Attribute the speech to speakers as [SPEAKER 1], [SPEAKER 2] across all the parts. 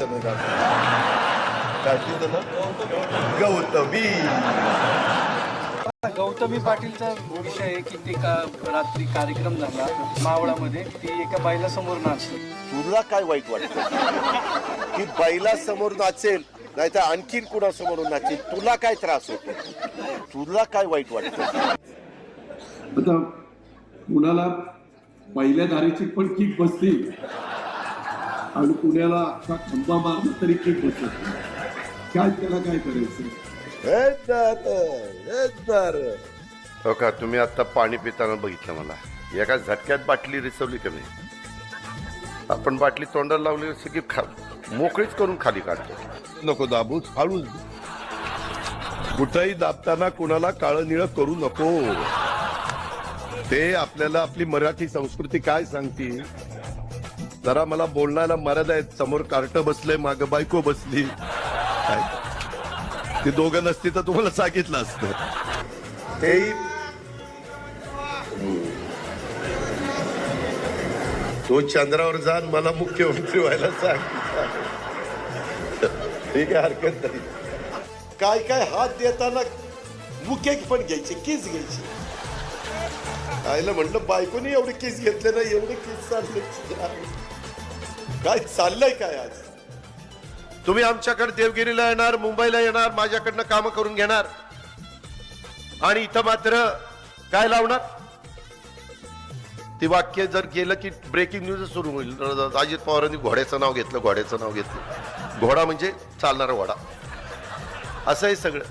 [SPEAKER 1] वाचायचं नाही काय तिथं ना गौतमी
[SPEAKER 2] गौतमी पाटीलचा विषय आहे की ते रात्री कार्यक्रम झाला मावळामध्ये, ती एका बाईला समोर नाचली.
[SPEAKER 1] तुला काय वाईट वाटतं की बैला समोर नाचेल नाही तर आणखीन कुणासमोर नाचेल? तुला काय त्रास होतो? तुला काय वाईट वाटतं?
[SPEAKER 3] आता कुणाला पहिल्या धारेची पण किक बसली आणि पुण्याला अख्खा खंबा मारला तरी किक बसत काय, त्याला काय करायचं?
[SPEAKER 4] हो का, तुम्ही आता पाणी पिताना बघितलं मला, एका झटक्यात बाटली रिसवली का नाही? आपण बाटली तोंडाला लावली की मोकळीच करून खाली काढतो.
[SPEAKER 1] नको दाबूच, हळूच. कुठंही दाबताना कुणाला काळं निळं करू नको. ते आपल्याला आपली मराठी संस्कृती काय सांगते. जरा मला बोलण्याला मर्यादा आहेत. समोर कार्ट बसलंय, माग बायको बसली, ते दोघं नसती तर तुम्हाला सांगितलं असतं. ते तो चंद्रावर जाण मला मुख्यमंत्री व्हायला सांग. ठीक आहे, हरकत नाही. काय काय हात देताना मुके पण घ्यायचे, किस घ्यायची. आईला म्हणलं बायकोनी एवढे किस घेतले ना, एवढे किस चालले. काय चाललंय काय आज?
[SPEAKER 4] तुम्ही आमच्याकडे देवगिरीला येणार, मुंबईला येणार, माझ्याकडनं काम करून घेणार आणि इथं मात्र काय लावणार? ती वाक्य जर केलं की ब्रेकिंग न्यूज सुरू होईल. अजित पवारांनी घोड्याचं नाव घेतलं, घोड्याचं नाव घेतलं. घोडा म्हणजे चालणारा घोडा, असं आहे सगळं.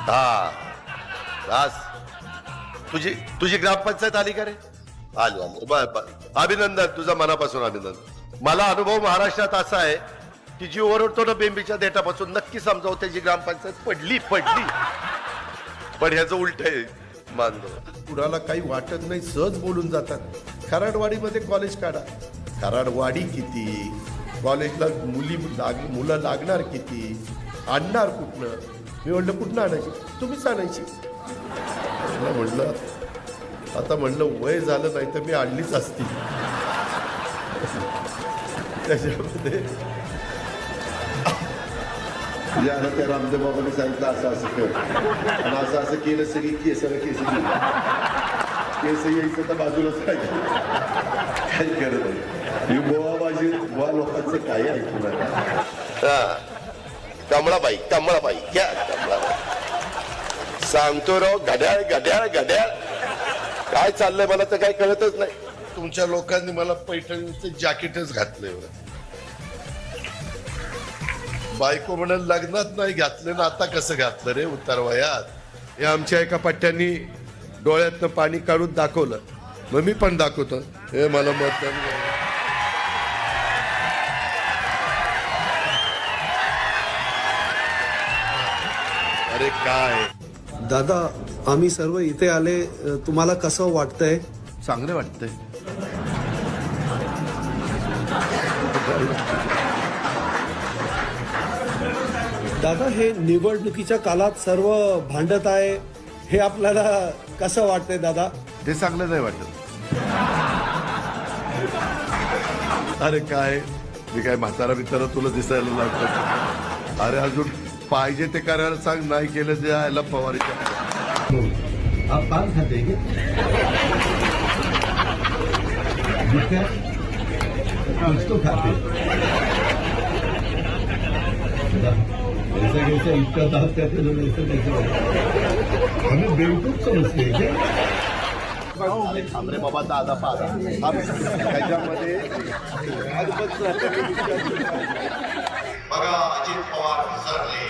[SPEAKER 4] हा बस. तुझी ग्रामपंचायत आली का रे? आली आली. अभिनंदन, तुझा मनापासून अभिनंदन. मला अनुभव महाराष्ट्रात असा आहे की जी ओरडतो ना बेंबीच्या देठापासून, नक्की समजावं त्याची ग्रामपंचायत पडली. पण ह्याचं उलट आहे बांधव.
[SPEAKER 1] कुणाला काही वाटत नाही, सहज बोलून जातात. खराडवाडीमध्ये कॉलेज काढा. खराडवाडी किती, कॉलेजला मुलं लागणार किती, आणणार कुठनं? मी म्हणलं कुठनं आणायची? तुम्हीच आणायची. म्हणलं आता वय झालं नाही तर मी आणलीच असती. त्याच्यामध्ये त्या रामदेव बाबांनी सांगितलं असं कर आणि असं केलं, सगळी केस यायचं तर बाजूलाच काय करत नाही. गोवाबाजी गोवा लोकांचं काय ऐकू नका.
[SPEAKER 4] कमळाबाई घ्या कमळाबाई. सांगतो राव, घड्याळ घड्याळ घड्याळ. काय चाललंय मला तर काही कळतच नाही.
[SPEAKER 1] तुमच्या लोकांनी मला पैठणीचं जॅकेटच घातलंय. बायको म्हणाल लग्नात नाही घातलं ना, आता कसं घातलं रे उतारवयात? हे आमच्या एका पट्ट्यांनी डोळ्यातनं पाणी काढून दाखवलं, मग मी पण दाखवतो. हे मला मत. अरे काय
[SPEAKER 5] दादा, आम्ही सर्व इथे आले, तुम्हाला कसं वाटतंय?
[SPEAKER 1] चांगलं वाटतंय.
[SPEAKER 5] दादा, हे निवडणुकीच्या काळात सर्व भांडत आहे, हे आपल्याला कसं वाटतंय दादा?
[SPEAKER 1] ते चांगलं नाही वाटत. अरे काय, मी काय म्हातारा बितारा तुला दिसायला लागत? अरे अजून पाहिजे ते करायला सांग, नाही केलं ते यायला पवारीच्या.
[SPEAKER 6] आप पान खाते हैं क्या? उसको खाते ऐसा कैसे इसका दांत कहते लोग, ऐसा कैसे? हमें बेवकूफ समझते हैं क्या?
[SPEAKER 1] थांबरे बाबा दादा पारा त्याच्यामध्ये
[SPEAKER 4] बघा, अजित पवार विसरले.